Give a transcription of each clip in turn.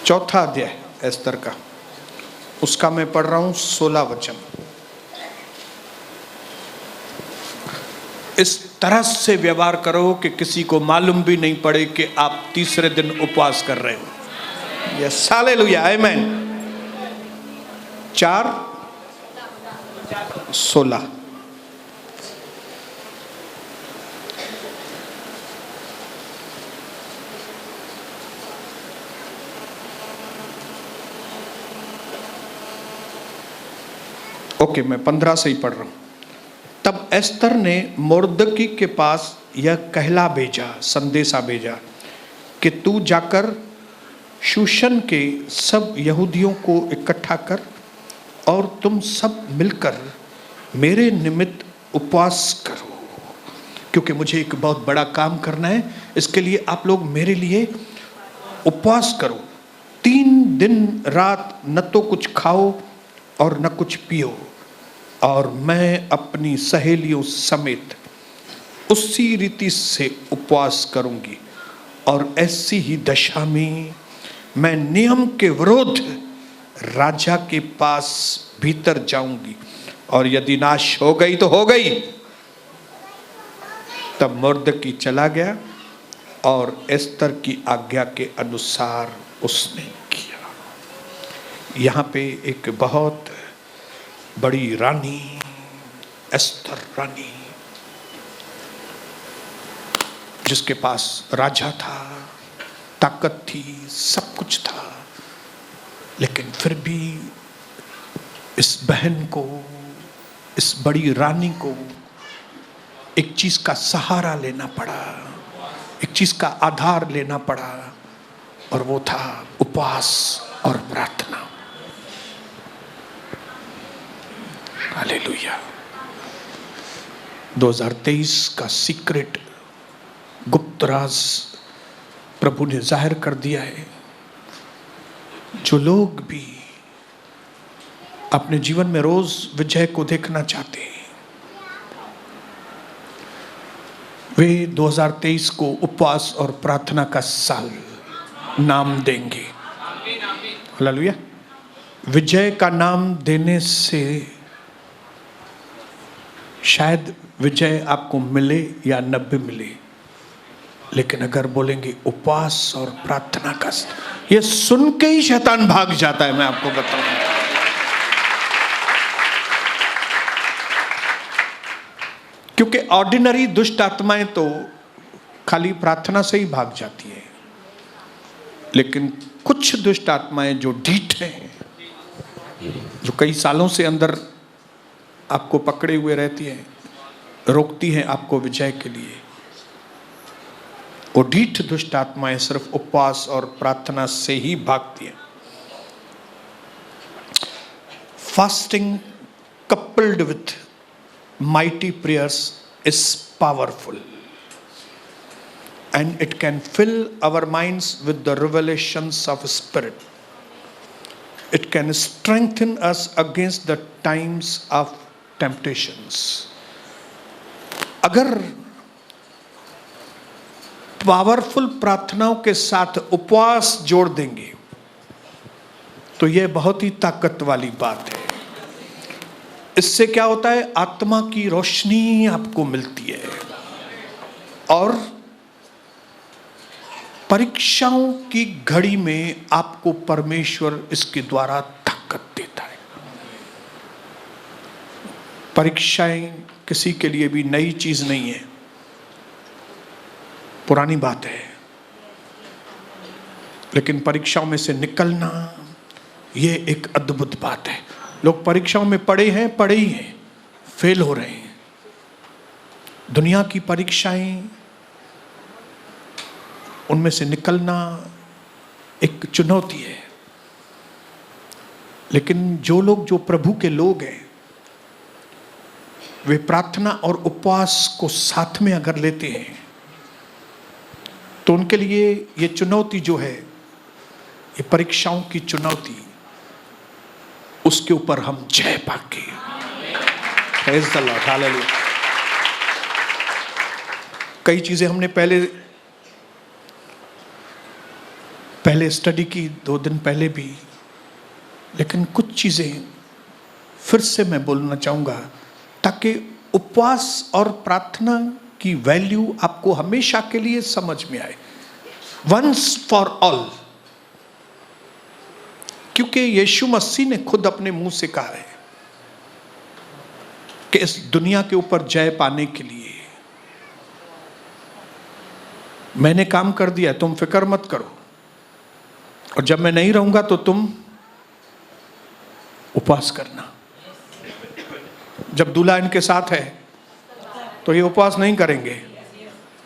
चौथा अध्याय एस्तर का, उसका मैं पढ़ रहा हूं 16 वचन। इस तरह से व्यवहार करो कि किसी को मालूम भी नहीं पड़े कि आप तीसरे दिन उपवास कर रहे हो। यस, हालेलुया, आमेन। 4:16। ओके, मैं 15 से ही पढ़ रहा हूं। तब एस्तर ने मोर्दकी के पास यह कहला भेजा, संदेशा भेजा कि तू जाकर शूशन के सब यहूदियों को इकट्ठा कर और तुम सब मिलकर मेरे निमित्त उपवास करो, क्योंकि मुझे एक बहुत बड़ा काम करना है। इसके लिए आप लोग मेरे लिए उपवास करो। 3 दिन रात न तो कुछ खाओ और न कुछ पियो, और मैं अपनी सहेलियों समेत उसी रीति से उपवास करूंगी, और ऐसी ही दशा में मैं नियम के विरुद्ध राजा के पास भीतर जाऊंगी, और यदि नाश हो गई तो हो गई। तब मुर्दकी चला गया और एस्तर की आज्ञा के अनुसार उसने किया। यहाँ पे एक बहुत बड़ी रानी, एस्तर रानी, जिसके पास राजा था, ताकत थी, सब कुछ था, लेकिन फिर भी इस बहन को, इस बड़ी रानी को एक चीज का सहारा लेना पड़ा, एक चीज का आधार लेना पड़ा, और वो था उपवास और प्रार्थना। हालेलुया। 2023 का सीक्रेट, गुप्त राज प्रभु ने जाहिर कर दिया है। जो लोग भी अपने जीवन में रोज विजय को देखना चाहते हैं, वे 2023 को उपवास और प्रार्थना का साल नाम देंगे। हालेलुया। विजय का नाम देने से शायद विजय आपको मिले या न भी मिले, लेकिन अगर बोलेंगे उपवास और प्रार्थना का, ये सुन के ही शैतान भाग जाता है। मैं आपको बताऊं, क्योंकि ऑर्डिनरी दुष्ट आत्माएं तो खाली प्रार्थना से ही भाग जाती है, लेकिन कुछ दुष्ट आत्माएं जो ढीठ हैं, जो कई सालों से अंदर आपको पकड़े हुए रहती हैं, रोकती हैं आपको विजय के लिए, वो ढीठ दुष्ट आत्माएं सिर्फ उपवास और प्रार्थना से ही भागती हैं। Fasting coupled with mighty prayers is powerful, and it can fill our minds with the revelations of spirit. It can strengthen us against the times of temptations. अगर पावरफुल प्रार्थनाओं के साथ उपवास जोड़ देंगे तो यह बहुत ही ताकत वाली बात है। इससे क्या होता है, आत्मा की रोशनी आपको मिलती है, और परीक्षाओं की घड़ी में आपको परमेश्वर इसके द्वारा ताकत देता है। परीक्षाएं किसी के लिए भी नई चीज नहीं है, पुरानी बात है, लेकिन परीक्षाओं में से निकलना ये एक अद्भुत बात है। लोग परीक्षाओं में पड़े ही हैं, फेल हो रहे हैं। दुनिया की परीक्षाएं, उनमें से निकलना एक चुनौती है, लेकिन जो प्रभु के लोग हैं, वे प्रार्थना और उपवास को साथ में अगर लेते हैं तो उनके लिए ये चुनौती जो है, ये परीक्षाओं की चुनौती, उसके ऊपर हम जय पाके। Praise the Lord, hallelujah. कई चीजें हमने पहले पहले स्टडी की 2 दिन पहले भी, लेकिन कुछ चीज़ें फिर से मैं बोलना चाहूँगा ताकि उपवास और प्रार्थना की वैल्यू आपको हमेशा के लिए समझ में आए, वंस फॉर ऑल। क्योंकि यीशु मसीह ने खुद अपने मुंह से कहा है कि इस दुनिया के ऊपर जय पाने के लिए मैंने काम कर दिया, तुम फिक्र मत करो, और जब मैं नहीं रहूंगा तो तुम उपवास करना। जब दूल्हा इनके साथ है तो ये उपवास नहीं करेंगे,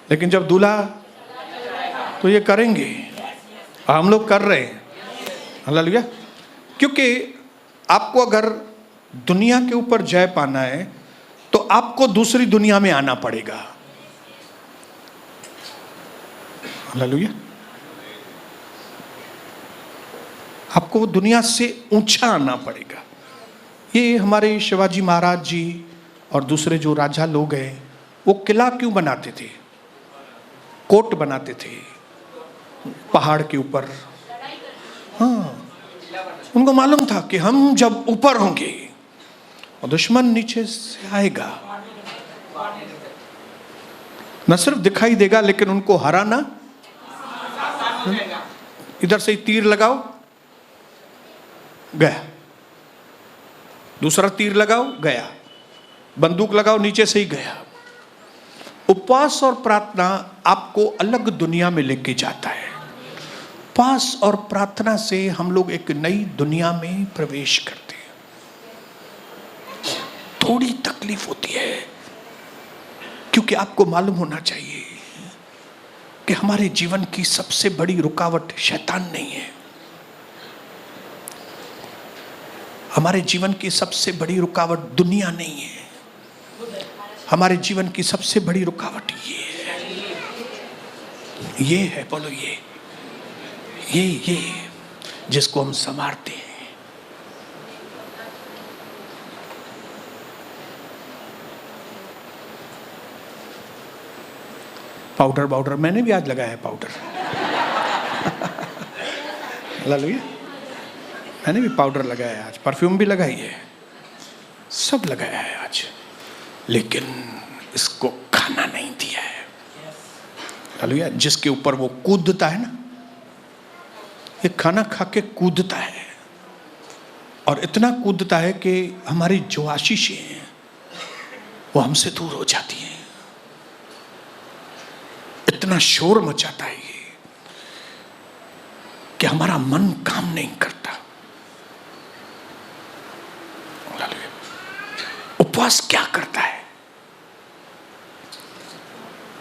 लेकिन जब दूल्हा तो ये करेंगे। हम लोग कर रहे हैं, हालेलुया। क्योंकि आपको अगर दुनिया के ऊपर जय पाना है तो आपको दूसरी दुनिया में आना पड़ेगा, हालेलुया। आपको दुनिया से ऊंचा आना पड़ेगा। ये हमारे शिवाजी महाराज जी और दूसरे जो राजा लोग हैं, वो किला क्यों बनाते थे, कोट बनाते थे पहाड़ के ऊपर? हाँ, उनको मालूम था कि हम जब ऊपर होंगे और दुश्मन नीचे से आएगा, न सिर्फ दिखाई देगा लेकिन उनको हराना। इधर से तीर लगाओ, गया, दूसरा तीर लगाओ, गया, बंदूक लगाओ, नीचे से ही गया। उपवास और प्रार्थना आपको अलग दुनिया में लेके जाता है। उपवास और प्रार्थना से हम लोग एक नई दुनिया में प्रवेश करते हैं। थोड़ी तकलीफ होती है, क्योंकि आपको मालूम होना चाहिए कि हमारे जीवन की सबसे बड़ी रुकावट शैतान नहीं है। हमारे जीवन की सबसे बड़ी रुकावट दुनिया नहीं है। हमारे जीवन की सबसे बड़ी रुकावट ये है, बोलो ये जिसको हम संवारते हैं। पाउडर मैंने भी आज लगाया है पाउडर। हालेलुया। मैंने भी पाउडर लगाया है आज, परफ्यूम भी लगाई है, सब लगाया है आज, लेकिन इसको खाना नहीं दिया है। हालेलुया। जिसके ऊपर वो कूदता है ना, ये खाना खा के कूदता है, और इतना कूदता है कि हमारी जो आशीषें हैं वो हमसे दूर हो जाती हैं। इतना शोर मचाता है ये कि हमारा मन काम नहीं करता। उपवास क्या करता है?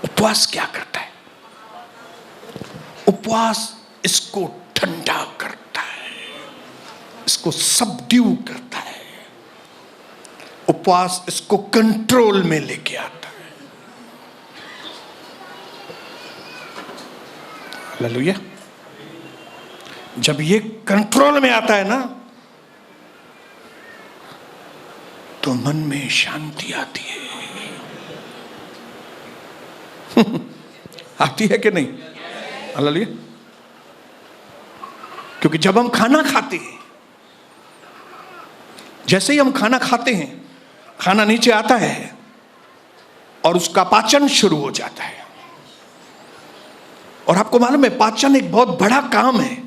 उपवास क्या करता है? उपवास इसको ठंडा करता है, इसको सबड्यू करता है। उपवास इसको कंट्रोल में लेके आता है। हालेलुया। जब ये कंट्रोल में आता है ना, तो मन में शांति आती है। आती है कि नहीं? हालेलुया। क्योंकि जब हम खाना खाते हैं, जैसे ही हम खाना खाते हैं, खाना नीचे आता है और उसका पाचन शुरू हो जाता है। और आपको मालूम है, पाचन एक बहुत बड़ा काम है।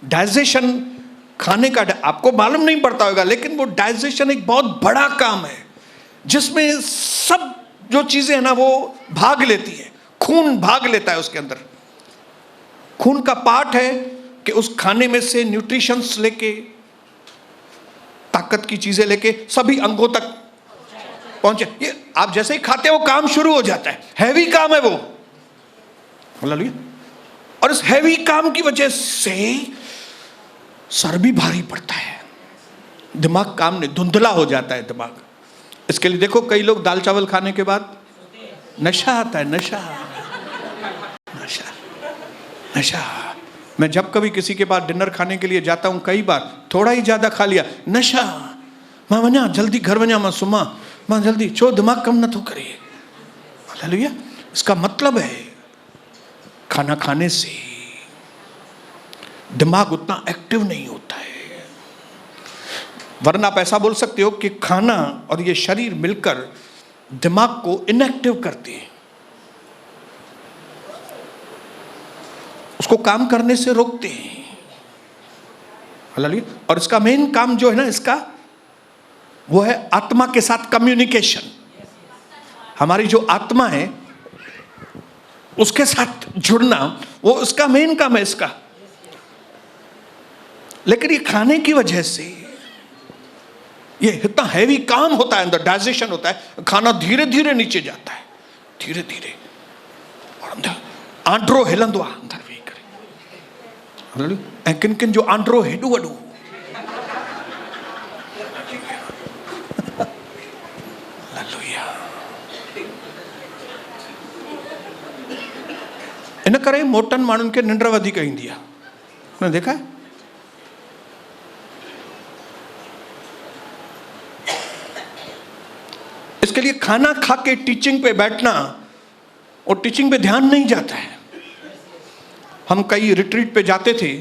डाइजेशन, खाने का आपको मालूम नहीं पड़ता होगा, लेकिन वो डाइजेशन एक बहुत बड़ा काम है, जिसमें सब जो चीजें हैं ना वो भाग लेती है। खून भाग लेता है उसके अंदर। खून का पार्ट है कि उस खाने में से न्यूट्रिशंस लेके, ताकत की चीजें लेके सभी अंगों तक पहुंचे। ये आप जैसे ही खाते हो काम शुरू हो जाता है। हैवी काम है वो, हालेलुया। और इस हैवी काम की वजह से सर भी भारी पड़ता है, दिमाग काम नहीं, धुंधला हो जाता है दिमाग। इसके लिए देखो, कई लोग दाल चावल खाने के बाद नशा आता है, नशा नशा नशा। मैं जब कभी किसी के पास डिनर खाने के लिए जाता हूँ, कई बार थोड़ा ही ज्यादा खा लिया, नशा, मां वञा जल्दी घर वञा, मां सुमा, मां जल्दी छो दिमाग कम न तो करे। हालेलुया। इसका मतलब है खाना खाने से दिमाग उतना एक्टिव नहीं होता है। वरना आप ऐसा बोल सकते हो कि खाना और ये शरीर मिलकर दिमाग को इनएक्टिव करते हैं, उसको काम करने से रोकते हैं। हालेलुया। और इसका मेन काम जो है ना, इसका वो है आत्मा के साथ कम्युनिकेशन। हमारी जो आत्मा है उसके साथ जुड़ना, वो उसका मेन काम है इसका। लेकिन ये खाने की वजह से ये इतना हैवी काम होता है, अंदर डाइजेशन होता है, खाना धीरे धीरे नीचे जाता है, धीरे धीरे, और अंदर आंड्रो हिलंदो आहे अंदर वेही करे। ऐं किन किन जो आंड्रो हेॾो वॾो, हालेलुया। इन करे मोटन माण्हुनि खे निंड वधीक ईंदी आहे, आपने देखा है? इसके लिए खाना खा के टीचिंग पे बैठना और टीचिंग पे ध्यान नहीं जाता है। हम कई रिट्रीट पे जाते थे,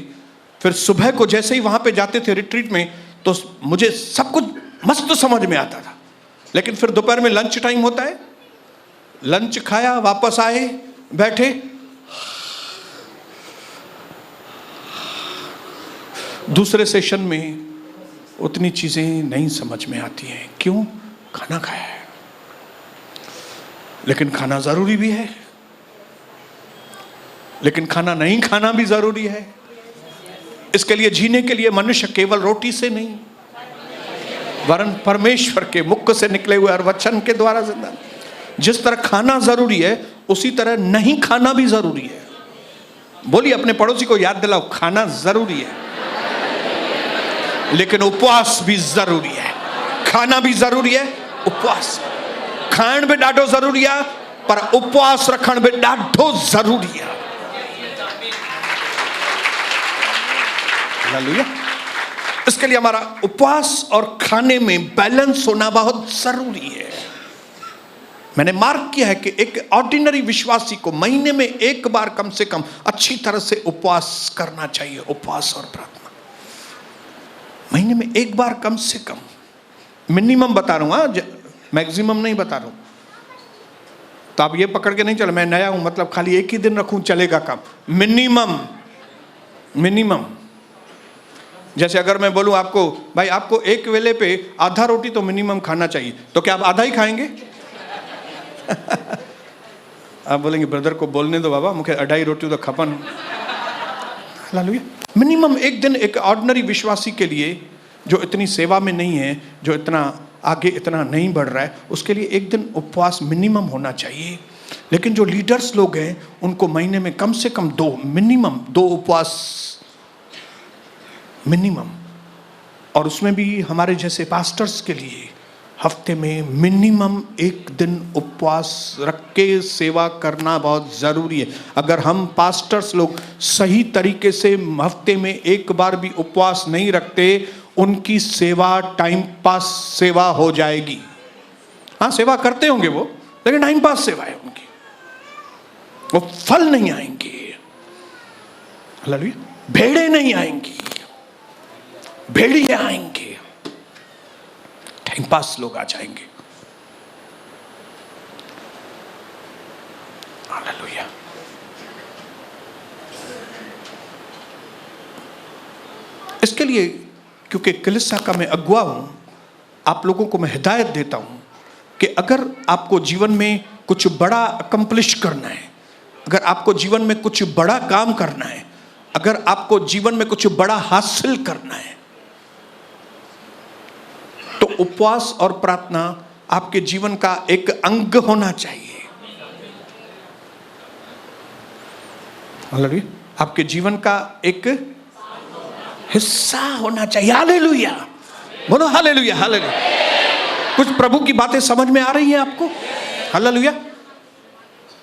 फिर सुबह को जैसे ही वहां पे जाते थे रिट्रीट में, तो मुझे सब कुछ मस्त समझ में आता था। लेकिन फिर दोपहर में लंच टाइम होता है, लंच खाया, वापस आए, बैठे, दूसरे सेशन में उतनी चीजें नहीं समझ में आती हैं। क्यों? खाना खाया है। लेकिन खाना जरूरी भी है, लेकिन खाना नहीं खाना भी जरूरी है। इसके लिए जीने के लिए मनुष्य केवल रोटी से नहीं, वरन परमेश्वर के मुख से निकले हुए हर वचन के द्वारा जिंदा। जिस तरह खाना जरूरी है, उसी तरह नहीं खाना भी जरूरी है। बोलिए, अपने पड़ोसी को याद दिलाओ, खाना जरूरी है लेकिन उपवास भी जरूरी है। खाना भी जरूरी है, उपवास खाण भी ॾाढो जरूरी है, पर उपवास रखण भी ॾाढो जरूरी है। हालेलुया। इसके लिए हमारा उपवास और खाने में बैलेंस होना बहुत जरूरी है। मैंने मार्क किया है कि एक ऑर्डिनरी विश्वासी को महीने में एक बार कम से कम अच्छी तरह से उपवास करना चाहिए। उपवास और प्रार्थना महीने में एक बार कम से कम, मिनिमम बता रहा हूं, मैक्सिमम नहीं बता रहा हूं। तो आप ये पकड़ के नहीं चलो मैं नया हूं मतलब खाली एक ही दिन रखूं चलेगा काम। मिनिमम जैसे अगर मैं बोलूं आपको, भाई आपको एक वेले पे आधा रोटी तो मिनिमम खाना चाहिए, तो क्या आप आधा ही खाएंगे? आप बोलेंगे ब्रदर को बोलने दो बाबा, मुझे 2.5 रोटी तो खपन। हालेलुया। मिनिमम एक दिन एक ऑर्डिनरी विश्वासी के लिए जो इतनी सेवा में नहीं है, जो इतना आगे इतना नहीं बढ़ रहा है, उसके लिए एक दिन उपवास मिनिमम होना चाहिए। लेकिन जो लीडर्स लोग हैं उनको महीने में कम से कम मिनिमम 2 उपवास मिनिमम। और उसमें भी हमारे जैसे पास्टर्स के लिए हफ्ते में मिनिमम एक दिन उपवास रख के सेवा करना बहुत ज़रूरी है। अगर हम पास्टर्स लोग सही तरीके से हफ्ते में एक बार भी उपवास नहीं रखते, उनकी सेवा टाइम पास सेवा हो जाएगी। हाँ, सेवा करते होंगे वो, लेकिन टाइम पास सेवा है उनकी, वो फल नहीं आएंगे। हालेलुया। भेड़े नहीं आएंगी, भेड़िए आएंगे, टाइम पास लोग आ जाएंगे। हालेलुया। इसके लिए क्योंकि कलीसिया का मैं अगुवा हूं, आप लोगों को मैं हिदायत देता हूं कि अगर आपको जीवन में कुछ बड़ा अकम्प्लिश करना है, अगर आपको जीवन में कुछ बड़ा काम करना है, अगर आपको जीवन में कुछ बड़ा हासिल करना है, तो उपवास और प्रार्थना आपके जीवन का एक अंग होना चाहिए। हालेलुया। आपके जीवन का एक हिस्सा होना चाहिए। हालेलुया। बोलो हालेलुया। हालेलुया। कुछ प्रभु की बातें समझ में आ रही हैं आपको? हालेलुया।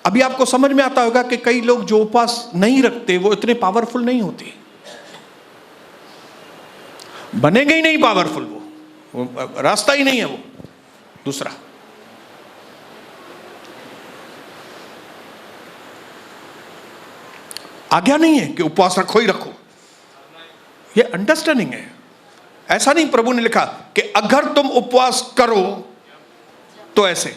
अभी आपको समझ में आता होगा कि कई लोग जो उपवास नहीं रखते वो इतने पावरफुल नहीं होते, बनेंगे ही नहीं पावरफुल, वो रास्ता ही नहीं है। वो दूसरा, आज्ञा नहीं है कि उपवास रखो ही रखो, ये अंडरस्टैंडिंग है। ऐसा नहीं प्रभु ने लिखा कि अगर तुम उपवास करो तो ऐसे,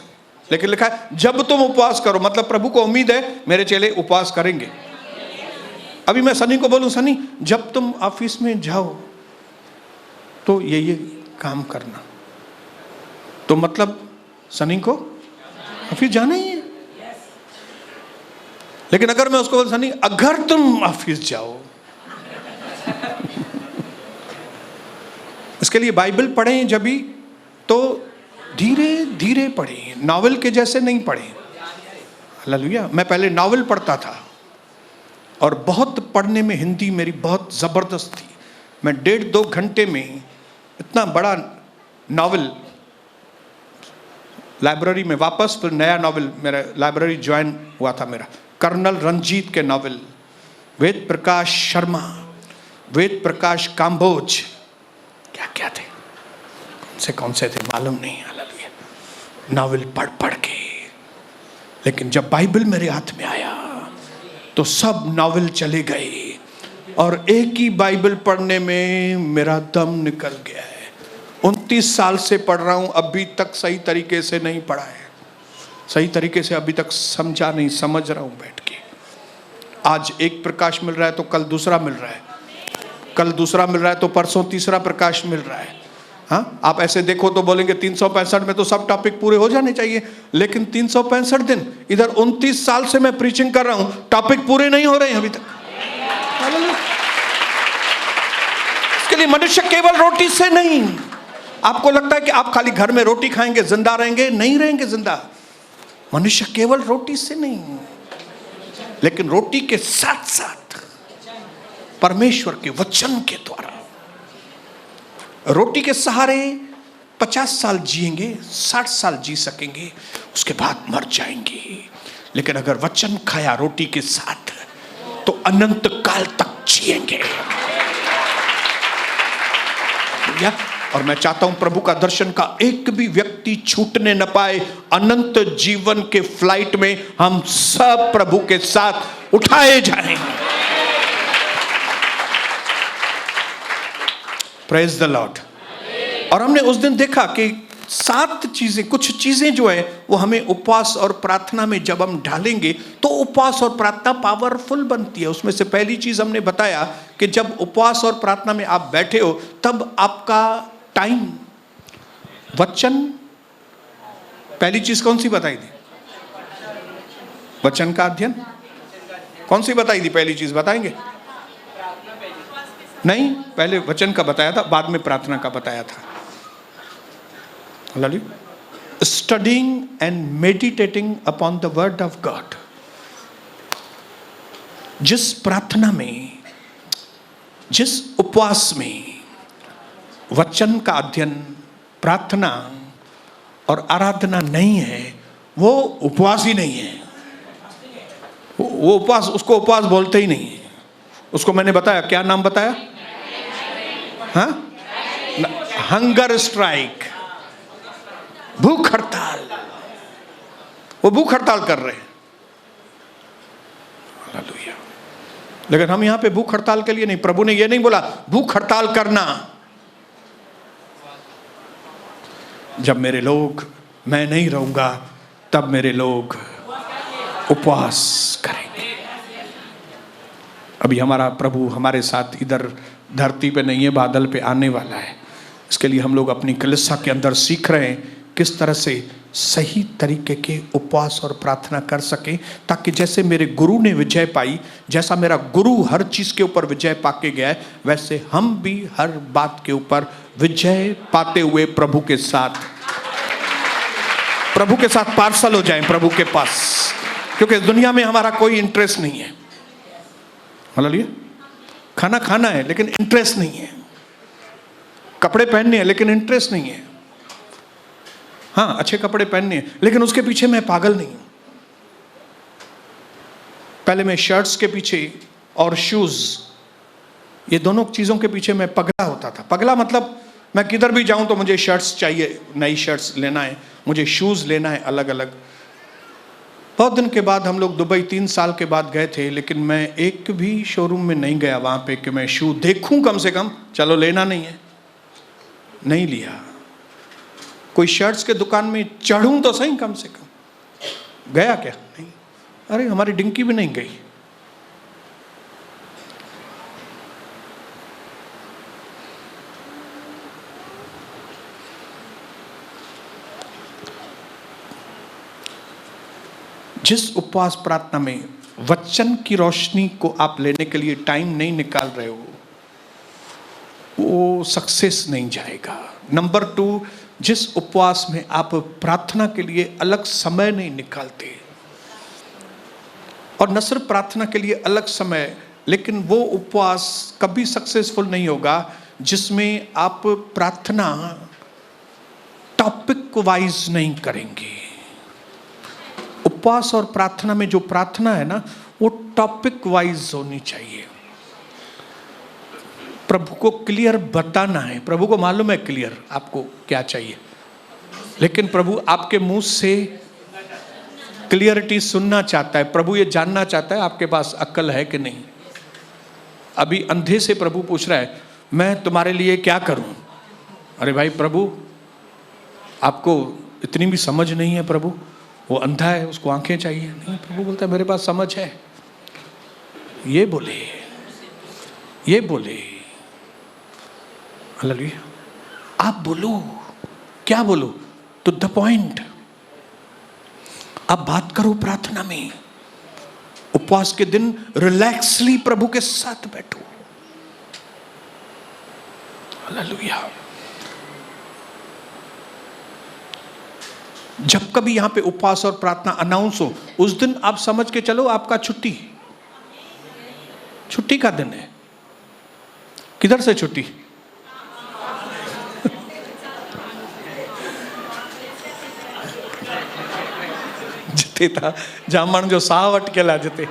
लेकिन लिखा है जब तुम उपवास करो। मतलब प्रभु को उम्मीद है मेरे चेले उपवास करेंगे। अभी मैं सनी को बोलूं, सनी जब तुम ऑफिस में जाओ तो ये काम करना, तो मतलब सनी को ऑफिस जाना ही है। लेकिन अगर मैं उसको बोलूं सनी अगर तुम ऑफिस जाओ, इसके लिए बाइबल पढ़ें जब भी तो धीरे धीरे पढ़ें, नॉवेल के जैसे नहीं पढ़ें। हालेलुया। मैं पहले नॉवेल पढ़ता था और बहुत पढ़ने में हिंदी मेरी बहुत ज़बरदस्त थी। मैं 1.5-2 घंटे में इतना बड़ा नॉवेल, लाइब्रेरी में वापस फिर नया नॉवेल, मेरा लाइब्रेरी ज्वाइन हुआ था मेरा, कर्नल रंजीत के नॉवेल, वेद प्रकाश शर्मा, वेद प्रकाश काम्बोज, क्या क्या थे, कौन से थे मालूम नहीं। हालेलुया। नॉवेल पढ़ पढ़ के, लेकिन जब बाइबल मेरे हाथ में आया तो सब नॉवेल चले गए और एक ही बाइबल पढ़ने में मेरा दम निकल गया है। 29 साल से पढ़ रहा हूं, अभी तक सही तरीके से नहीं पढ़ा है, सही तरीके से अभी तक समझा नहीं, समझ रहा हूं बैठ के। आज एक प्रकाश मिल रहा है तो कल दूसरा मिल रहा है, कल दूसरा मिल रहा है तो परसों तीसरा प्रकाश मिल रहा है। हाँ, आप ऐसे देखो तो बोलेंगे 365 में तो सब टॉपिक पूरे हो जाने चाहिए, लेकिन 365 दिन इधर 29 साल से मैं प्रीचिंग कर रहा हूं, टॉपिक पूरे नहीं हो रहे हैं अभी तक। इसके लिए मनुष्य केवल रोटी से नहीं। आपको लगता है कि आप खाली घर में रोटी खाएंगे जिंदा रहेंगे, नहीं रहेंगे जिंदा। मनुष्य केवल रोटी से नहीं, लेकिन रोटी के साथ साथ परमेश्वर के वचन के द्वारा। रोटी के सहारे 50 साल जिएंगे, 60 साल जी सकेंगे, उसके बाद मर जाएंगे। लेकिन अगर वचन खाया रोटी के साथ तो अनंत काल तक जिएंगे। और मैं चाहता हूं प्रभु का दर्शन का एक भी व्यक्ति छूटने न पाए। अनंत जीवन के फ्लाइट में हम सब प्रभु के साथ उठाए जाएंगे। Praise the Lord. और हमने उस दिन देखा कि 7 चीजें, कुछ चीजें जो है वो हमें उपवास और प्रार्थना में जब हम ढालेंगे तो उपवास और प्रार्थना पावरफुल बनती है। उसमें से पहली चीज हमने बताया कि जब उपवास और प्रार्थना में आप बैठे हो तब आपका टाइम, वचन, पहली चीज कौन सी बताई थी? वचन का अध्ययन। कौन सी बताई थी पहली चीज? बताएंगे? नहीं, पहले वचन का बताया था, बाद में प्रार्थना का बताया था। Studying and meditating upon the word of God. जिस प्रार्थना में, जिस उपवास में वचन का अध्ययन, प्रार्थना और आराधना नहीं है, वो उपवास ही नहीं है। वो उपवास, उसको उपवास बोलते ही नहीं है। उसको मैंने बताया, क्या नाम बताया? हाँ, हंगर स्ट्राइक, भूख हड़ताल। वो भूख हड़ताल कर रहे हैं। हालेलुया। लेकिन हम यहां पे भूख हड़ताल के लिए नहीं, प्रभु ने ये नहीं बोला भूख हड़ताल करना। जब मेरे लोग, मैं नहीं रहूंगा तब मेरे लोग उपवास करेंगे। अभी हमारा प्रभु हमारे साथ इधर धरती पे नहीं है, बादल पे आने वाला है। इसके लिए हम लोग अपनी कलीसिया के अंदर सीख रहे हैं किस तरह से सही तरीके के उपवास और प्रार्थना कर सकें, ताकि जैसे मेरे गुरु ने विजय पाई, जैसा मेरा गुरु हर चीज के ऊपर विजय पाके गया है, वैसे हम भी हर बात के ऊपर विजय पाते हुए प्रभु के साथ पार्सल हो जाएं प्रभु के पास। क्योंकि दुनिया में हमारा कोई इंटरेस्ट नहीं है। हालेलुया। खाना खाना है लेकिन इंटरेस्ट नहीं है, कपड़े पहनने हैं लेकिन इंटरेस्ट नहीं है। हाँ, अच्छे कपड़े पहनने हैं लेकिन उसके पीछे मैं पागल नहीं हूं। पहले मैं शर्ट्स के पीछे और शूज, ये दोनों चीजों के पीछे मैं पगला होता था। पगला मतलब मैं किधर भी जाऊं तो मुझे शर्ट्स चाहिए, नई शर्ट्स लेना है, मुझे शूज लेना है अलग अलग। बहुत दिन के बाद हम लोग दुबई 3 साल के बाद गए थे, लेकिन मैं एक भी शोरूम में नहीं गया वहाँ पे कि मैं शू देखूं कम से कम। चलो लेना नहीं है, नहीं लिया। कोई शर्ट्स के दुकान में चढ़ूं तो सही कम से कम। गया क्या? नहीं। अरे हमारी डिंकी भी नहीं गई। जिस उपवास प्रार्थना में वचन की रोशनी को आप लेने के लिए टाइम नहीं निकाल रहे हो, वो सक्सेस नहीं जाएगा। नंबर 2, जिस उपवास में आप प्रार्थना के लिए अलग समय नहीं निकालते, और न सिर्फ प्रार्थना के लिए अलग समय, लेकिन वो उपवास कभी सक्सेसफुल नहीं होगा जिसमें आप प्रार्थना टॉपिक वाइज नहीं करेंगे। उपवास और प्रार्थना में जो प्रार्थना है ना, वो टॉपिक वाइज होनी चाहिए। प्रभु को क्लियर बताना है। प्रभु को मालूम है क्लियर आपको क्या चाहिए, लेकिन प्रभु आपके मुंह से क्लियरिटी सुनना चाहता है। प्रभु ये जानना चाहता है आपके पास अक्ल है कि नहीं। अभी अंधे से प्रभु पूछ रहा है, मैं तुम्हारे लिए क्या करूं? अरे भाई प्रभु, आपको इतनी भी समझ नहीं है। प्रभु, वो अंधा है, उसको आंखें चाहिए। नहीं, प्रभु बोलता है मेरे पास समझ है। ये बोले, ये बोले। हालेलुया। आप बोलो, क्या बोलो? To the point. आप बात करो प्रार्थना में। उपवास के दिन रिलैक्सली प्रभु के साथ बैठो। हालेलुया। जब कभी यहां पे उपवास और प्रार्थना अनाउंस हो, उस दिन आप समझ के चलो आपका छुट्टी का दिन है। किधर से छुट्टी? जिते था जामण जो साह अटकेला जिते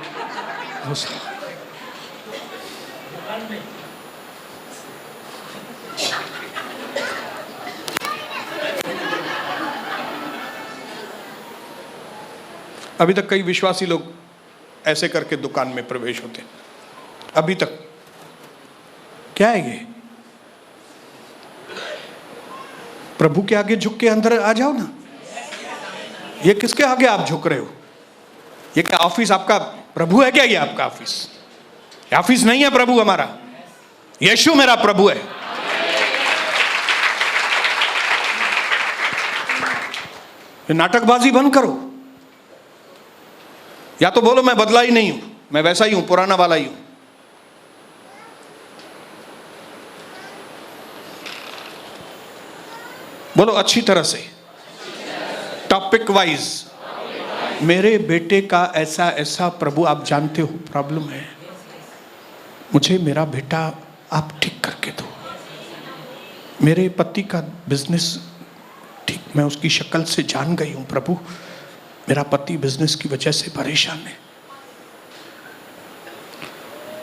अभी तक कई विश्वासी लोग ऐसे करके दुकान में प्रवेश होते हैं। अभी तक क्या है ये? प्रभु के आगे झुक के अंदर आ जाओ ना। ये किसके आगे आप झुक रहे हो? ये क्या ऑफिस आपका प्रभु है क्या? ये आपका ऑफिस? ये ऑफिस नहीं है प्रभु हमारा। यीशु मेरा प्रभु है। ये नाटकबाजी बंद करो। या तो बोलो मैं बदला ही नहीं हूं, मैं वैसा ही हूं, पुराना वाला ही हूं। बोलो अच्छी तरह से, टॉपिक वाइज। मेरे बेटे का ऐसा ऐसा प्रभु आप जानते हो प्रॉब्लम है, मुझे मेरा बेटा आप ठीक करके दो। मेरे पति का बिजनेस ठीक, मैं उसकी शक्ल से जान गई हूं प्रभु, मेरा पति बिजनेस की वजह से परेशान है,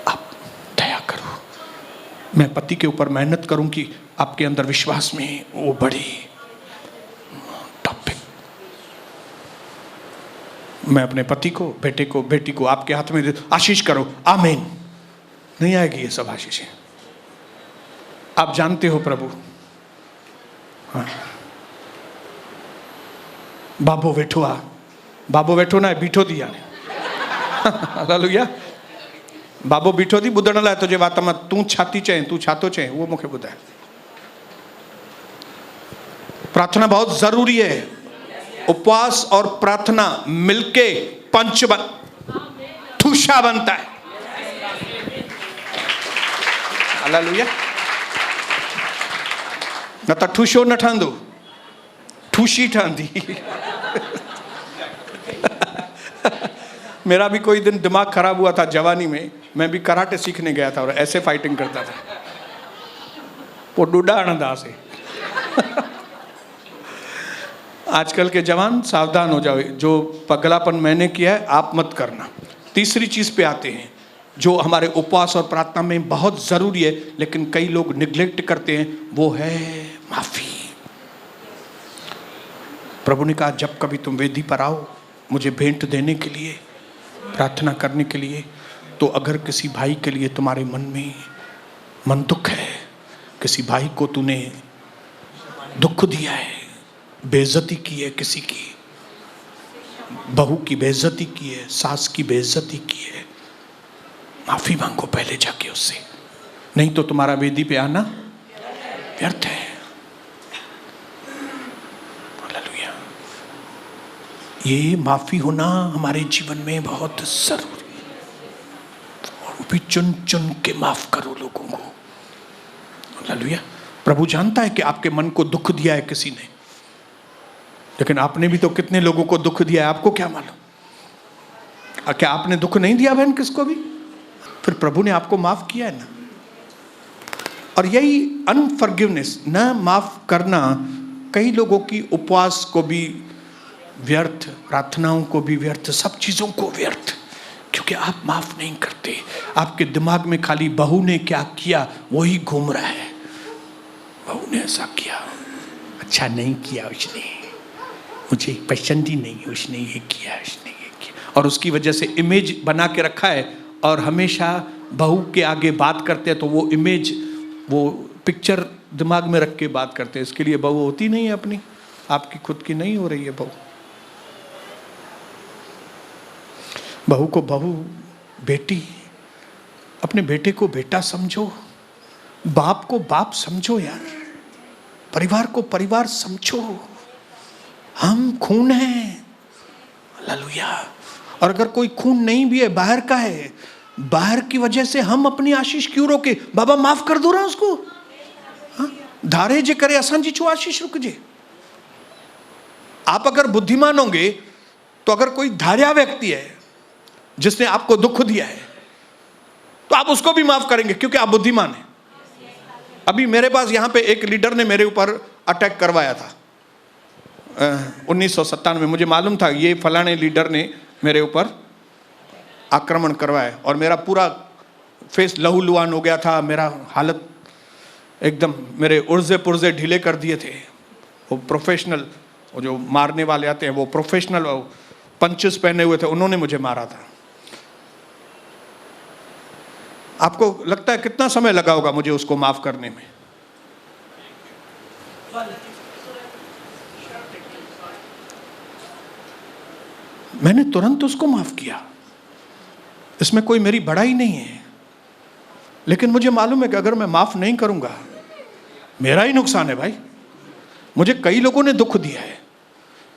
आप दया करो। मैं पति के ऊपर मेहनत करूं कि आपके अंदर विश्वास में वो बढ़े। टॉपिक, मैं अपने पति को, बेटे को, बेटी को आपके हाथ में दे, आशीष करो। आमीन। नहीं आएगी ये सब आशीषें, आप जानते हो प्रभु। हाँ, बाबो वेठो ना बीठो थी यानी। हालेलुया। बाबो बीठो थी ॿुधण लाइ तुंहिंजे वात मां तूं छा थी चएं, तूं छा थो चएं, उहो मूंखे ॿुधाए। प्रार्थना बहुत जरूरी है। उपवास और प्रार्थना मिलके ठूसा बनता है। हालेलुया। न त ठूसो न ठहंदो, ठूसी ठहंदी। मेरा भी कोई दिन दिमाग खराब हुआ था जवानी में, मैं भी कराटे सीखने गया था और ऐसे फाइटिंग करता था। वो डूडा आनंदा से। आजकल के जवान सावधान हो जाओ, जो पगलापन मैंने किया है आप मत करना। तीसरी चीज पे आते हैं जो हमारे उपवास और प्रार्थना में बहुत जरूरी है, लेकिन कई लोग निग्लेक्ट करते हैं, वो है माफी। प्रभु ने कहा जब कभी तुम वेदी पर आओ, मुझे भेंट देने के लिए, प्रार्थना करने के लिए। तो अगर किसी भाई के लिए तुम्हारे मन में मन दुख है, किसी भाई को तूने दुख दिया है, बेइज्जती की है, किसी की बहू की बेइज्जती की है, सास की बेइज्जती की है, माफी मांगो पहले जाके उससे, नहीं तो तुम्हारा वेदी पे आना व्यर्थ है। हालेलुया। ये माफी होना हमारे जीवन में बहुत जरूरी है, और भी चुन चुन के माफ करो लोगों को। हालेलुया। प्रभु जानता है कि आपके मन को दुख दिया है किसी ने, लेकिन आपने भी तो कितने लोगों को दुख दिया है, आपको क्या मालूम। क्या आपने दुख नहीं दिया बहन किसको भी? फिर प्रभु ने आपको माफ किया है ना। और यही अनफॉरगिवनेस, न माफ करना, कई लोगों की उपवास को भी व्यर्थ, प्रार्थनाओं को भी व्यर्थ, सब चीजों को व्यर्थ, क्योंकि आप माफ नहीं करते। आपके दिमाग में खाली बहू ने क्या किया वही घूम रहा है। बहू ने ऐसा किया, अच्छा नहीं किया उसने, मुझे पसंद ही नहीं, उसने ये किया, उसने ये किया, और उसकी वजह से इमेज बना के रखा है। और हमेशा बहू के आगे बात करते हैं तो वो इमेज, वो पिक्चर दिमाग में रख के बात करते हैं। इसके लिए बहू होती नहीं है अपनी, आपकी खुद की नहीं हो रही है बहू। बहू को बहू, बेटी, अपने बेटे को बेटा समझो, बाप को बाप समझो यार, परिवार को परिवार समझो। हम खून हैं। हालेलुया। और अगर कोई खून नहीं भी है, बाहर का है, बाहर की वजह से हम अपनी आशीष क्यों रोके? बाबा माफ कर दो ना उसको। हाँ? धारे जे करे असांजी छो आशीष रुक जे। आप अगर बुद्धिमान होंगे तो अगर कोई धार्या व्यक्ति है जिसने आपको दुख दिया है तो आप उसको भी माफ करेंगे, क्योंकि आप बुद्धिमान हैं। अभी मेरे पास यहाँ पे एक लीडर ने मेरे ऊपर अटैक करवाया था 1997 में। मुझे मालूम था ये फलाने लीडर ने मेरे ऊपर आक्रमण करवाया, और मेरा पूरा फेस लहूलुहान हो गया था, मेरा हालत एकदम, मेरे उर्जे पुर्जे ढीले कर दिए थे। वो प्रोफेशनल, वो जो मारने वाले आते हैं वो प्रोफेशनल पंचेस पहने हुए थे, उन्होंने मुझे मारा था। आपको लगता है कितना समय लगा होगा मुझे उसको माफ करने में? मैंने तुरंत उसको माफ किया। इसमें कोई मेरी बड़ाई नहीं है, लेकिन मुझे मालूम है कि अगर मैं माफ नहीं करूंगा मेरा ही नुकसान है भाई। मुझे कई लोगों ने दुख दिया है,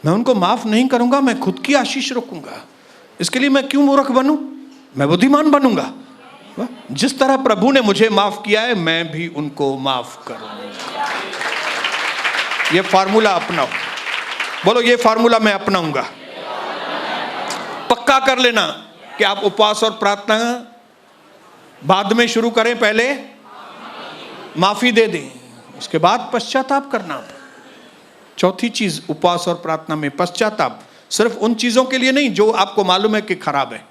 मैं उनको माफ नहीं करूंगा, मैं खुद की आशीष रोकूंगा। इसके लिए मैं क्यों मूर्ख बनूं? मैं बुद्धिमान बनूंगा। जिस तरह प्रभु ने मुझे माफ किया है, मैं भी उनको माफ करूंगा। ये फार्मूला अपनाओ। बोलो, ये फार्मूला मैं अपनाऊंगा। पक्का कर लेना कि आप उपवास और प्रार्थना बाद में शुरू करें, पहले माफी दे दें, उसके बाद पश्चाताप करना। चौथी चीज उपवास और प्रार्थना में पश्चाताप, सिर्फ उन चीजों के लिए नहीं जो आपको मालूम है कि खराब है।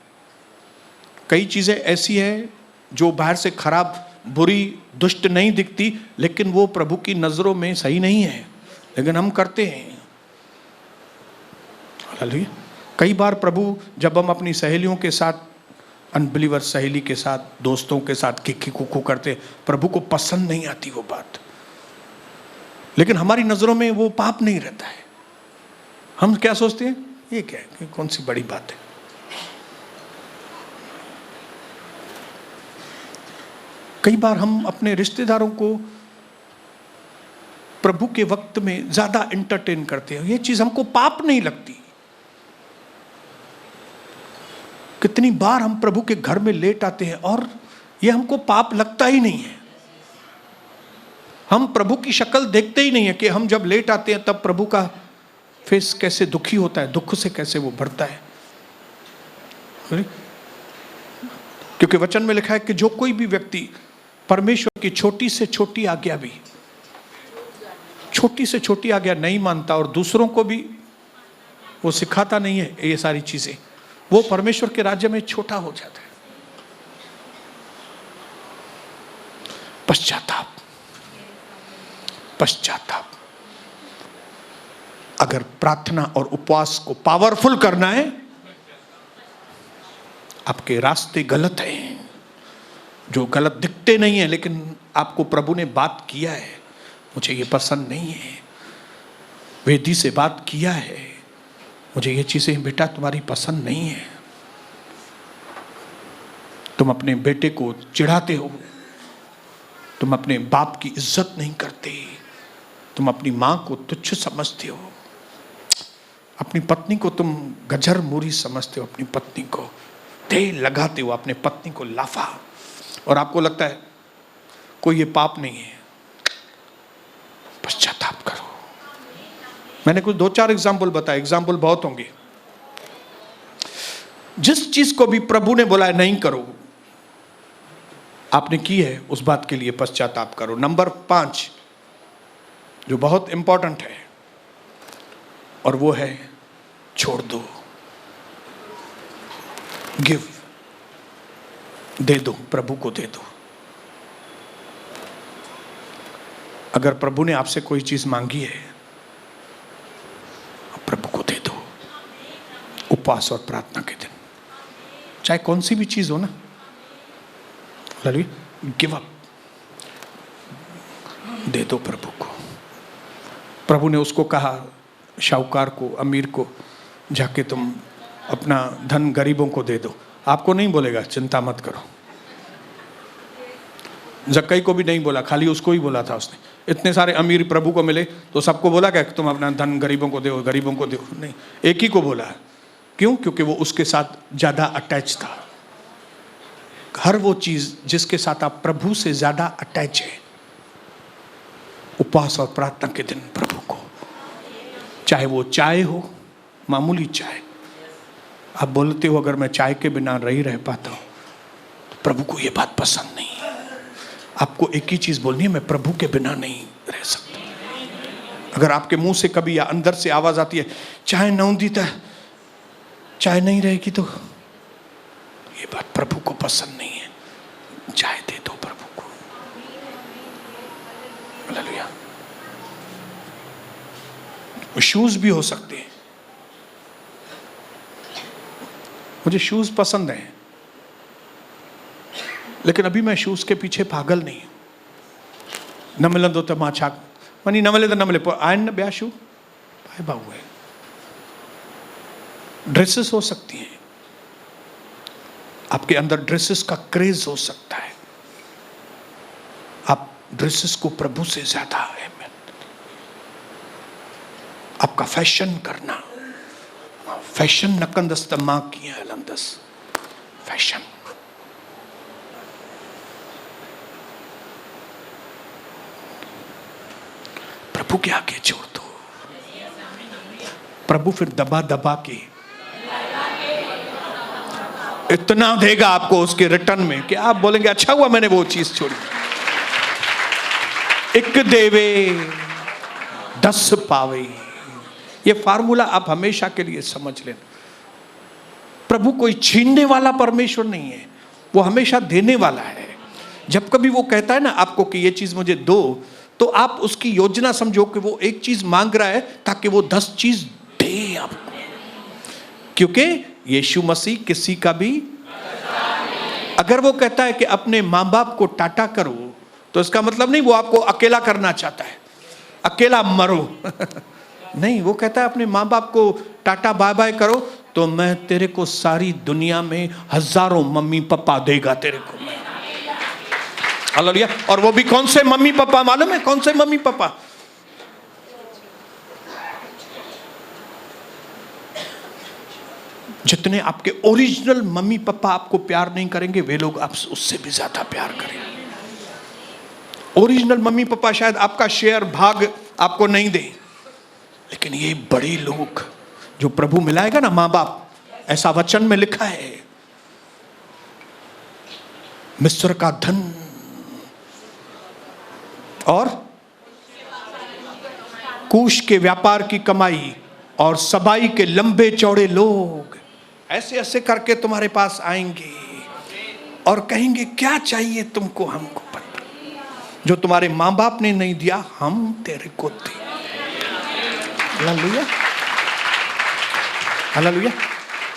कई चीजें ऐसी है जो बाहर से खराब, बुरी, दुष्ट नहीं दिखती, लेकिन वो प्रभु की नजरों में सही नहीं है, लेकिन हम करते हैं। हालेलुया। कई बार प्रभु, जब हम अपनी सहेलियों के साथ, अनबिलीवर सहेली के साथ, दोस्तों के साथ किक्की कुकू करते, प्रभु को पसंद नहीं आती वो बात, लेकिन हमारी नजरों में वो पाप नहीं रहता है। हम क्या सोचते हैं, ये क्या है, कौन सी बड़ी बात है। कई बार हम अपने रिश्तेदारों को प्रभु के वक्त में ज्यादा एंटरटेन करते हैं, ये चीज हमको पाप नहीं लगती। कितनी बार हम प्रभु के घर में लेट आते हैं और ये हमको पाप लगता ही नहीं है। हम प्रभु की शक्ल देखते ही नहीं है कि हम जब लेट आते हैं तब प्रभु का फेस कैसे दुखी होता है, दुख से कैसे वो भरता है। क्योंकि वचन में लिखा है कि जो कोई भी व्यक्ति परमेश्वर की छोटी से छोटी आज्ञा भी, छोटी से छोटी आज्ञा नहीं मानता और दूसरों को भी वो सिखाता नहीं है ये सारी चीजें, वो परमेश्वर के राज्य में छोटा हो जाता है। पश्चाताप, पश्चाताप। अगर प्रार्थना और उपवास को पावरफुल करना है, आपके रास्ते गलत हैं, जो गलत दिखते नहीं है, लेकिन आपको प्रभु ने बात किया है, मुझे ये पसंद नहीं है, वेदी से बात किया है, मुझे ये चीजें बेटा तुम्हारी पसंद नहीं है, तुम अपने बेटे को चिढ़ाते हो, तुम अपने बाप की इज्जत नहीं करते, तुम अपनी मां को तुच्छ समझते हो, अपनी पत्नी को तुम गजर मूरी समझते हो, अपनी पत्नी को तेल लगाते हो, अपने पत्नी को लाफा, और आपको लगता है कोई ये पाप नहीं है, पश्चाताप करो। मैंने कुछ 2-4 एग्जाम्पल बताए, एग्जाम्पल बहुत होंगे। जिस चीज को भी प्रभु ने बोला है नहीं करो, आपने की है, उस बात के लिए पश्चाताप करो। नंबर 5 जो बहुत इंपॉर्टेंट है, और वो है छोड़ दो, गिव, दे दो, प्रभु को दे दो। अगर प्रभु ने आपसे कोई चीज मांगी है, प्रभु को दे दो। उपवास और प्रार्थना के दिन, चाहे कौन सी भी चीज हो ना, गिव अप, दे दो प्रभु को। प्रभु ने उसको कहा, शाहूकार को, अमीर को, जाके तुम अपना धन गरीबों को दे दो। आपको नहीं बोलेगा चिंता मत करो। जक्कई को भी नहीं बोला, खाली उसको ही बोला था उसने। इतने सारे अमीर प्रभु को मिले तो सबको बोला क्या कि तुम अपना धन गरीबों को दो, गरीबों को दो? नहीं, एक ही को बोला। क्यों? क्योंकि वो उसके साथ ज्यादा अटैच था। हर वो चीज जिसके साथ आप प्रभु से ज्यादा अटैच है, उपवास और प्रार्थना के दिन प्रभु को, चाहे वो चाय हो, मामूली चाय, आप बोलते हो अगर मैं चाय के बिना नहीं रह पाता हूं, तो प्रभु को ये बात पसंद नहीं है। आपको एक ही चीज बोलनी है, मैं प्रभु के बिना नहीं रह सकता। अगर आपके मुंह से कभी या अंदर से आवाज आती है चाय नहीं दीता, चाय नहीं रहेगी, तो ये बात प्रभु को पसंद नहीं है। चाय दे दो प्रभु को। हालेलुया। शूज भी हो सकते हैं। मुझे शूज पसंद हैं, लेकिन अभी मैं शूज के पीछे पागल नहीं। न मिलंदो त मां छा मनी, न मिले तो न मिले, आहिनि न ॿिया शू पाइबा हुए। ड्रेसेस हो सकती हैं, आपके अंदर ड्रेसेस का क्रेज हो सकता है। आप ड्रेसेस को प्रभु से ज्यादा है। आपका फैशन करना, फैशन नकंदस त मां कीअं हलंदस, फैशन। प्रभु के आगे छोड़ दो। प्रभु फिर दबा दबा के इतना देगा आपको उसके रिटर्न में कि आप बोलेंगे अच्छा हुआ मैंने वो चीज छोड़ी। एक देवे 10 पावे, ये फार्मूला आप हमेशा के लिए समझ लेना। प्रभु कोई छीनने वाला परमेश्वर नहीं है, वो हमेशा देने वाला है। जब कभी वो कहता है ना आपको कि ये चीज मुझे दो, तो आप उसकी योजना समझो कि वो एक चीज मांग रहा है ताकि वो 10 चीज दे आपको। क्योंकि यीशु मसीह किसी का भी, अगर वो कहता है कि अपने माँ बाप को टाटा करो, तो इसका मतलब नहीं वो आपको अकेला करना चाहता है, अकेला मरो। नहीं, वो कहता है अपने माँ बाप को टाटा बाय बाय करो, तो मैं तेरे को सारी दुनिया में हजारों मम्मी पापा देगा तेरे को मैं। हालेलुया। और वो भी कौन से मम्मी पापा मालूम है? कौन से मम्मी पापा? जितने आपके ओरिजिनल मम्मी पापा आपको प्यार नहीं करेंगे, वे लोग आपसे उससे भी ज्यादा प्यार करेंगे। ओरिजिनल मम्मी पापा शायद आपका शेयर भाग आपको नहीं दे, लेकिन ये बड़े लोग जो प्रभु मिलाएगा ना, माँ बाप, ऐसा वचन में लिखा है, मिस्र का धन और कूश के व्यापार की कमाई और सबाई के लंबे चौड़े लोग ऐसे ऐसे करके तुम्हारे पास आएंगे और कहेंगे क्या चाहिए तुमको, हमको पता, जो तुम्हारे माँ बाप ने नहीं दिया हम तेरे को दे। Hallelujah, hallelujah.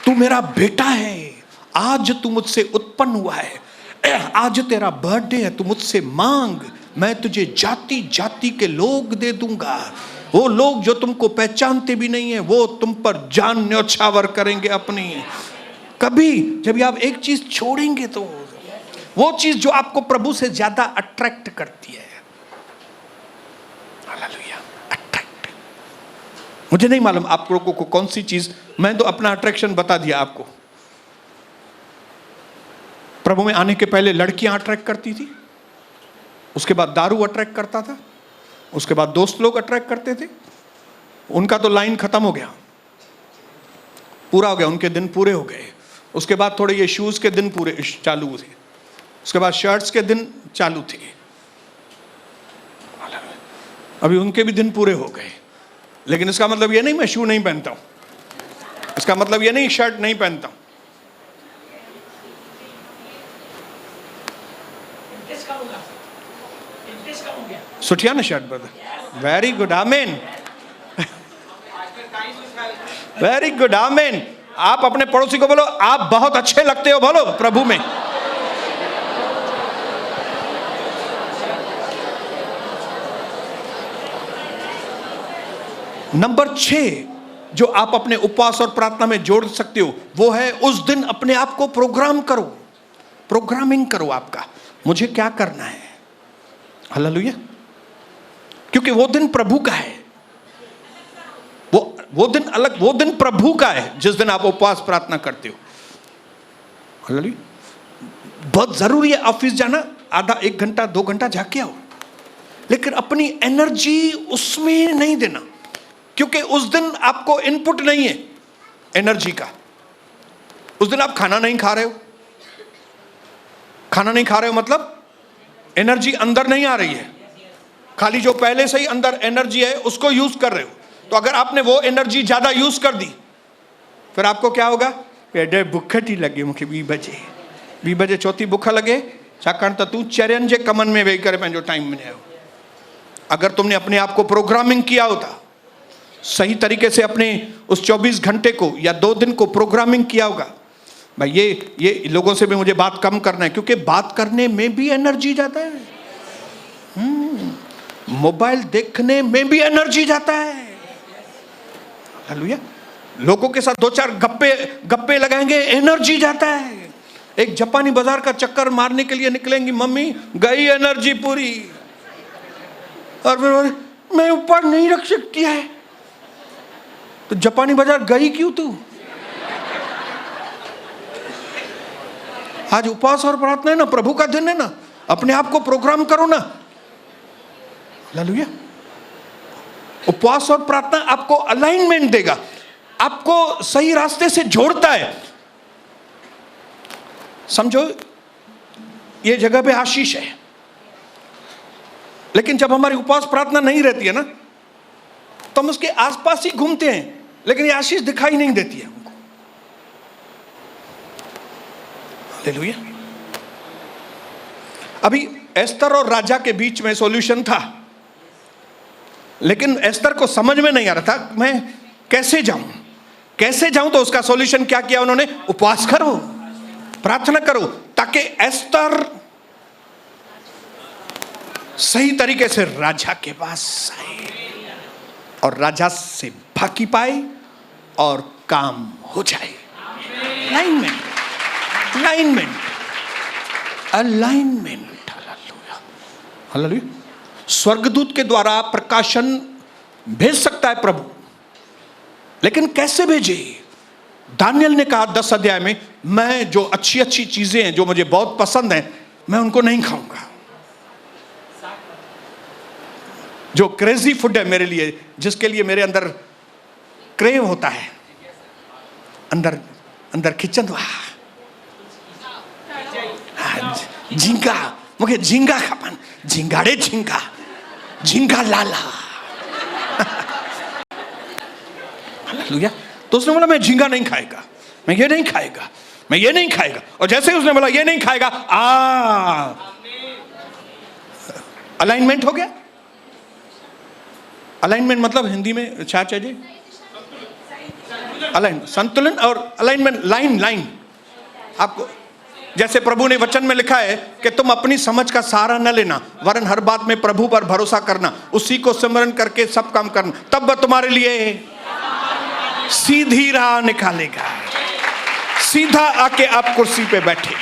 तू मेरा बेटा है, आज तू मुझसे उत्पन्न हुआ है, आज तेरा बर्थडे है, तू मुझसे मांग, मैं तुझे जाति जाति के लोग दे दूंगा। वो लोग जो तुमको पहचानते भी नहीं है, वो तुम पर जान न्यौछावर करेंगे अपनी। कभी जब आप एक चीज छोड़ेंगे तो वो चीज जो आपको प्रभु से ज्यादा अट्रैक्ट करती है, हालेलुया, अट्रैक्ट। मुझे नहीं मालूम आप लोगों को कौन सी चीज, मैं तो अपना अट्रैक्शन बता दिया आपको। प्रभु में आने के पहले लड़कियां अट्रैक्ट करती थी, उसके बाद दारू अट्रैक्ट करता था, उसके बाद दोस्त लोग अट्रैक्ट करते थे। उनका तो लाइन खत्म हो गया, पूरा हो गया, उनके दिन पूरे हो गए। उसके बाद थोड़े ये शूज के दिन पूरे चालू थे, उसके बाद शर्ट्स के दिन चालू थे, अभी उनके भी दिन पूरे हो गए। लेकिन इसका मतलब ये नहीं मैं शू नहीं पहनता हूं, इसका मतलब ये नहीं शर्ट नहीं पहनता हूं। सुठिया ना शर्ट ब्रदर, वेरी गुड, आमेन, वेरी गुड, आमेन। आप अपने पड़ोसी को बोलो आप बहुत अच्छे लगते हो, बोलो प्रभु में। नंबर 6 जो आप अपने उपवास और प्रार्थना में जोड़ सकते हो, वो है उस दिन अपने आप को प्रोग्राम करो, प्रोग्रामिंग करो आपका, मुझे क्या करना है। हालेलुया, क्योंकि वो दिन प्रभु का है, वो दिन अलग, वो दिन प्रभु का है जिस दिन आप उपवास प्रार्थना करते हो। हालेलुया, बहुत जरूरी है ऑफिस जाना, आधा 1 घंटा 2 घंटा जाके आओ, लेकिन अपनी एनर्जी उसमें नहीं देना, क्योंकि उस दिन आपको इनपुट नहीं है एनर्जी का। उस दिन आप खाना नहीं खा रहे हो, खाना नहीं खा रहे हो मतलब एनर्जी अंदर नहीं आ रही है, खाली जो पहले से ही अंदर एनर्जी है उसको यूज कर रहे हो। तो अगर आपने वो एनर्जी ज्यादा यूज कर दी, फिर आपको क्या होगा, पेटे बुखटी लगे, मुझे 2 बजे चौथी बुख लगे, छाकाणि त तू चरियन जे कमन में वेही करे पंहिंजो टाइम मिलायो। अगर तुमने अपने आप को प्रोग्रामिंग किया होता, सही तरीके से अपने उस 24 घंटे को या 2 दिन को प्रोग्रामिंग किया होगा, भाई ये लोगों से भी मुझे बात कम करना है, क्योंकि बात करने में भी एनर्जी जाता है, मोबाइल देखने में भी एनर्जी जाता है। हालेलुया, लोगों के साथ 2-4 गप्पे लगाएंगे, एनर्जी जाता है। एक जापानी बाजार का चक्कर मारने के लिए निकलेंगी मम्मी, गई एनर्जी पूरी, और फिर मैं ऊपर नहीं रख सकती है, तो जापानी बाजार गई क्यों तू? आज उपवास और प्रार्थना है ना, प्रभु का दिन है ना, अपने आप को प्रोग्राम करो ना। हालेलुया, उपवास और प्रार्थना आपको अलाइनमेंट देगा, आपको सही रास्ते से जोड़ता है। समझो ये जगह पे आशीष है, लेकिन जब हमारी उपवास प्रार्थना नहीं रहती है ना, तो हम उसके आसपास ही घूमते हैं, लेकिन ये आशीष दिखाई नहीं देती है हमको। हालेलुया, अभी एस्तर और राजा के बीच में सॉल्यूशन था, लेकिन एस्तर को समझ में नहीं आ रहा था मैं कैसे जाऊं। तो उसका सॉल्यूशन क्या किया उन्होंने, उपवास करो, प्रार्थना करो, ताकि एस्तर सही तरीके से राजा के पास आए और राजा से भागी पाए और काम हो जाए। अलाइनमेंट। हालेलुया, स्वर्गदूत के द्वारा प्रकाशन भेज सकता है प्रभु, लेकिन कैसे भेजे? दानियल ने कहा 10 अध्याय में, मैं जो अच्छी चीजें हैं जो मुझे बहुत पसंद हैं, मैं उनको नहीं खाऊंगा। जो क्रेजी फूड है मेरे लिए, जिसके लिए मेरे अंदर क्रेव होता है, अंदर खिंचन, झींगा, मुझे झींगा खपन, झींगाड़े झींगा लाला। हालेलुया, तो उसने बोला मैं झींगा नहीं खाएगा, मैं ये नहीं खाएगा, और जैसे ही उसने बोला ये नहीं खाएगा, अलाइनमेंट हो गया। अलाइनमेंट मतलब हिंदी में क्या चाहिए? अलाइन, संतुलन और अलाइनमेंट, लाइन लाइन। आपको जैसे प्रभु ने वचन में लिखा है कि तुम अपनी समझ का सहारा न लेना, वरन हर बात में प्रभु पर भरोसा करना, उसी को सिमरन करके सब काम करना, तब वह तुम्हारे लिए सीधी राह निकालेगा। सीधा आके आप कुर्सी पे बैठेगा।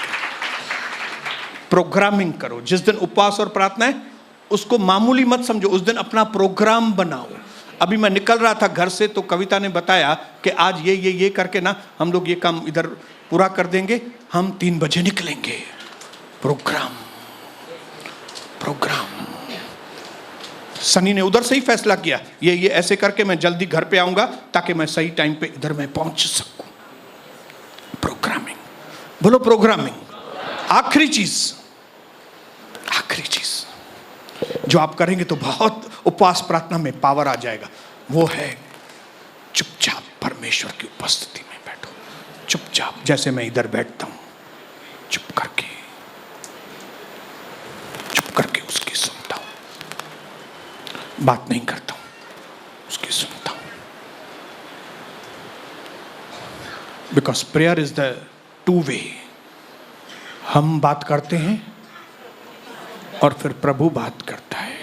प्रोग्रामिंग करो। जिस दिन उपवास और प्रार्थना है उसको मामूली मत समझो, उस दिन अपना प्रोग्राम बनाओ। अभी मैं निकल रहा था घर से तो कविता ने बताया कि आज ये करके ना हम लोग ये काम इधर पूरा कर देंगे, हम 3 बजे निकलेंगे। Programme programme. सनी ने उधर से ही फैसला किया, ये ऐसे करके मैं जल्दी घर पे आऊंगा ताकि मैं सही टाइम पे इधर मैं पहुंच सकूं। प्रोग्रामिंग, बोलो प्रोग्रामिंग। आखिरी चीज जो आप करेंगे तो बहुत उपवास प्रार्थना में पावर आ जाएगा, वो है चुपचाप परमेश्वर की उपस्थिति में बैठो। चुपचाप, जैसे मैं इधर बैठता हूं, चुप करके उसकी सुनता हूं। बात नहीं करता हूं, उसकी सुनता हूं। बिकॉज प्रेयर इज द 2 वे। हम बात करते हैं और फिर प्रभु बात करता है।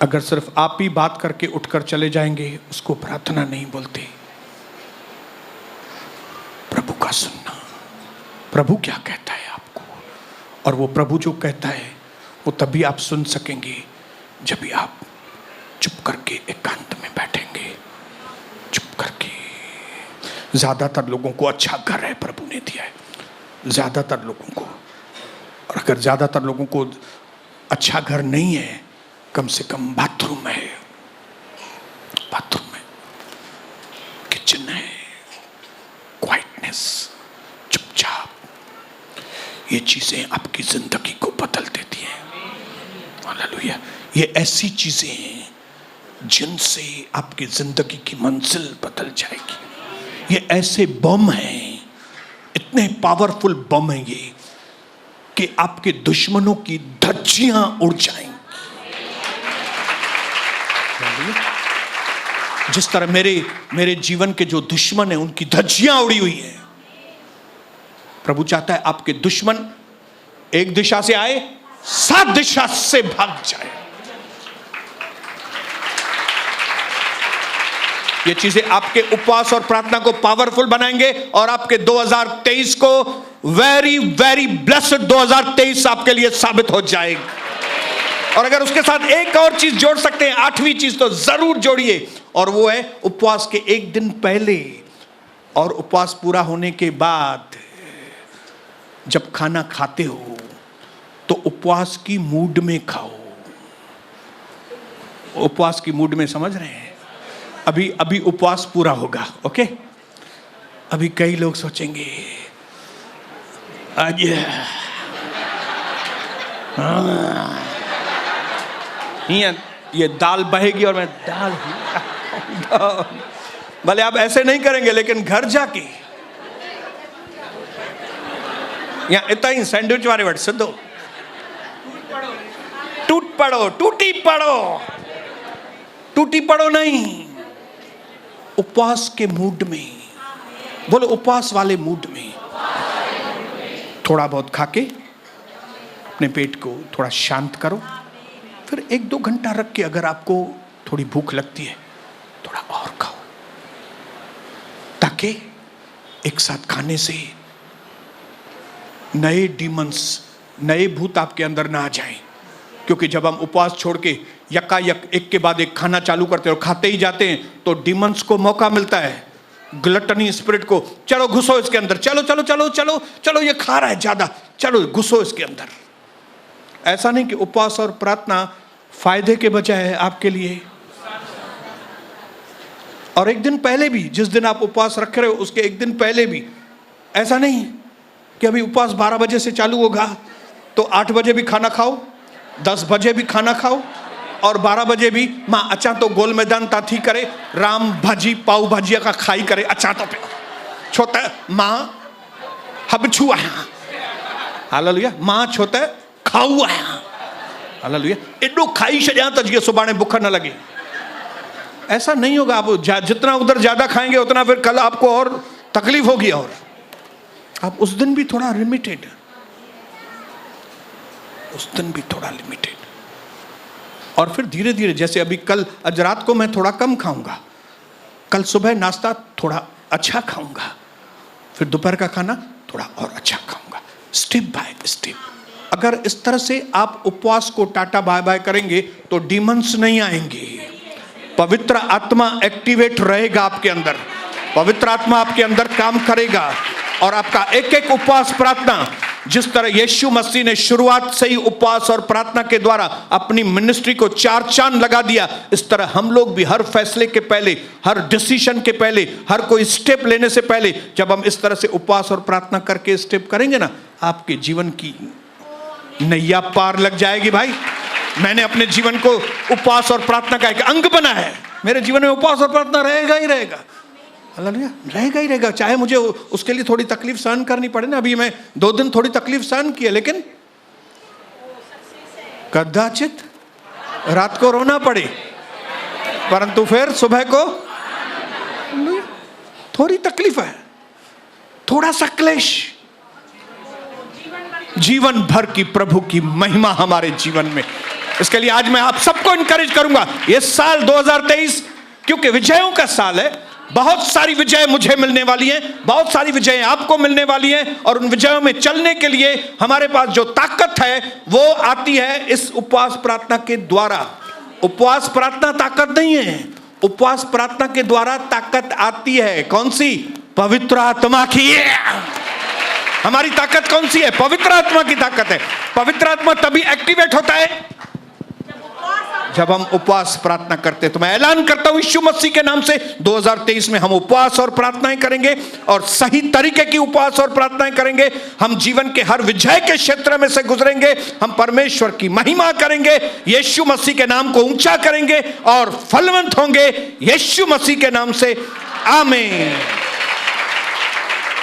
अगर सिर्फ आप ही बात करके उठकर चले जाएंगे, उसको प्रार्थना नहीं बोलते। प्रभु का सुनना, प्रभु क्या कहता है आपको, और वो प्रभु जो कहता है वो तभी आप सुन सकेंगे जब भी आप चुप करके एकांत में बैठेंगे। चुप करके। ज्यादातर लोगों को अच्छा घर है प्रभु ने दिया है, ज्यादातर लोगों को। और अगर ज्यादातर लोगों को अच्छा घर नहीं है, कम से कम बाथरूम है, किचन है, क्वाइटनेस, चुपचाप। ये चीजें आपकी जिंदगी को बदल देती हैं। हालेलुया। ये ऐसी चीजें हैं जिनसे आपकी जिंदगी की मंजिल बदल जाएगी। ये ऐसे बम हैं, इतने पावरफुल बम हैं ये, कि आपके दुश्मनों की धज्जियां उड़ जाएंगी। जिस तरह मेरे जीवन के जो दुश्मन हैं उनकी धज्जियां उड़ी हुई हैं। प्रभु चाहता है आपके दुश्मन एक दिशा से आए, 7 दिशा से भाग जाए। ये चीजें आपके उपवास और प्रार्थना को पावरफुल बनाएंगे और आपके 2023 को वेरी वेरी ब्लेस्ड 2023 आपके लिए साबित हो जाएगा। और अगर उसके साथ एक और चीज जोड़ सकते हैं, 8वीं चीज तो जरूर जोड़िए, और वो है उपवास के एक दिन पहले और उपवास पूरा होने के बाद जब खाना खाते हो तो उपवास की मूड में खाओ। उपवास की मूड में, समझ रहे हैं? अभी उपवास पूरा होगा, ओके? अभी कई लोग सोचेंगे आज ये दाल बहेगी और मैं दाल भले आप ऐसे नहीं करेंगे, लेकिन घर जाके यहाँ इतना ही सैंडविच वाले वर्ड सुन दो, टूटी पड़ो नहीं, उपवास के मूड में, बोलो उपवास वाले मूड में थोड़ा बहुत खाके अपने पेट को थोड़ा शांत करो। फिर 1-2 घंटा रख के अगर आपको थोड़ी भूख लगती है थोड़ा और खाओ, ताकि एक साथ खाने से नए डीमंस, नए भूत आपके अंदर ना आ जाएं। क्योंकि जब हम उपवास छोड़ के यकायक एक के बाद एक खाना चालू करते हैं और खाते ही जाते हैं तो डीमंस को मौका मिलता है, ग्लटनी स्पिरिट को, चलो घुसो इसके अंदर, चलो चलो चलो चलो चलो, ये खा रहा है ज्यादा, चलो घुसो इसके अंदर। ऐसा नहीं कि उपवास और प्रार्थना फायदे के बजाय है आपके लिए। और एक दिन पहले भी, जिस दिन आप उपवास रख रहे हो उसके एक दिन पहले भी, ऐसा नहीं कि अभी उपवास 12 बजे से चालू होगा तो 8 बजे भी खाना खाओ, 10 बजे भी खाना खाओ और 12 बजे भी माँ अचा तो गोल मैदान ताथी करे, राम भाजी पाव भाजिया का खाई करे, अचा तो पे छो त मां हबछू आया, हालेलुया, मां छो त खाऊ आया, हालेलुया, एडो खाई छॾियां त जीअं सुभाणे बुख न लगे, ऐसा नहीं होगा। आप जितना उधर ज्यादा खाएंगे उतना फिर कल आपको और तकलीफ होगी। और आप उस दिन भी थोड़ा लिमिटेड, उस दिन भी थोड़ा लिमिटेड, और फिर धीरे धीरे, जैसे अभी कल आज रात को मैं थोड़ा कम खाऊंगा, कल सुबह नाश्ता थोड़ा अच्छा खाऊंगा, फिर दोपहर का खाना थोड़ा और अच्छा खाऊंगा, स्टेप बाय स्टेप। अगर इस तरह से आप उपवास को टाटा बाय बाय करेंगे तो डीमंस नहीं आएंगे। पवित्र आत्मा एक्टिवेट रहेगा आपके अंदर, पवित्र आत्मा आपके अंदर काम करेगा, और आपका एक एक उपवास प्रार्थना, जिस तरह यीशु मसीह ने शुरुआत से ही उपवास और प्रार्थना के द्वारा अपनी मिनिस्ट्री को 4 चांद लगा दिया, इस तरह हम लोग भी हर फैसले के पहले, हर डिसीजन के पहले, हर कोई स्टेप लेने से पहले, जब हम इस तरह से उपवास और प्रार्थना करके स्टेप करेंगे ना, आपके जीवन की नैया पार लग जाएगी। भाई, मैंने अपने जीवन को उपवास और प्रार्थना का एक अंग बना है। मेरे जीवन में उपवास और प्रार्थना रहेगा ही रहेगा, हालेलुया, रहेगा ही रहेगा, चाहे मुझे उसके लिए थोड़ी तकलीफ सहन करनी पड़े ना। अभी मैं 2 दिन थोड़ी तकलीफ सहन की है, लेकिन कदाचित रात को रोना पड़े, परंतु फिर सुबह को थोड़ी तकलीफ है, थोड़ा सा क्लेश, जीवन भर की प्रभु की महिमा हमारे जीवन में। इसके लिए आज मैं आप सबको इनकरेज करूंगा, ये साल 2023 क्योंकि विजयों का साल है, बहुत सारी विजय मुझे मिलने वाली हैं, बहुत सारी विजय आपको मिलने वाली हैं, और उन विजयों में चलने के लिए हमारे पास जो ताकत है वो आती है इस उपवास प्रार्थना के द्वारा। उपवास प्रार्थना ताकत नहीं है, उपवास प्रार्थना के द्वारा ताकत आती है। कौन सी? पवित्र आत्मा की। हमारी ताकत कौन सी है? पवित्र आत्मा की ताकत है। पवित्र आत्मा तभी एक्टिवेट होता है जब हम उपवास प्रार्थना करते हैं। तो मैं ऐलान करता हूं यीशु मसीह के नाम से 2023 में हम उपवास और प्रार्थनाएं करेंगे, और सही तरीके की उपवास और प्रार्थनाएं करेंगे। हम जीवन के हर विजय के क्षेत्र में से गुजरेंगे, हम परमेश्वर की महिमा करेंगे, यीशु मसीह के नाम को ऊंचा करेंगे और फलवंत होंगे यीशु मसीह के नाम से। आमीन।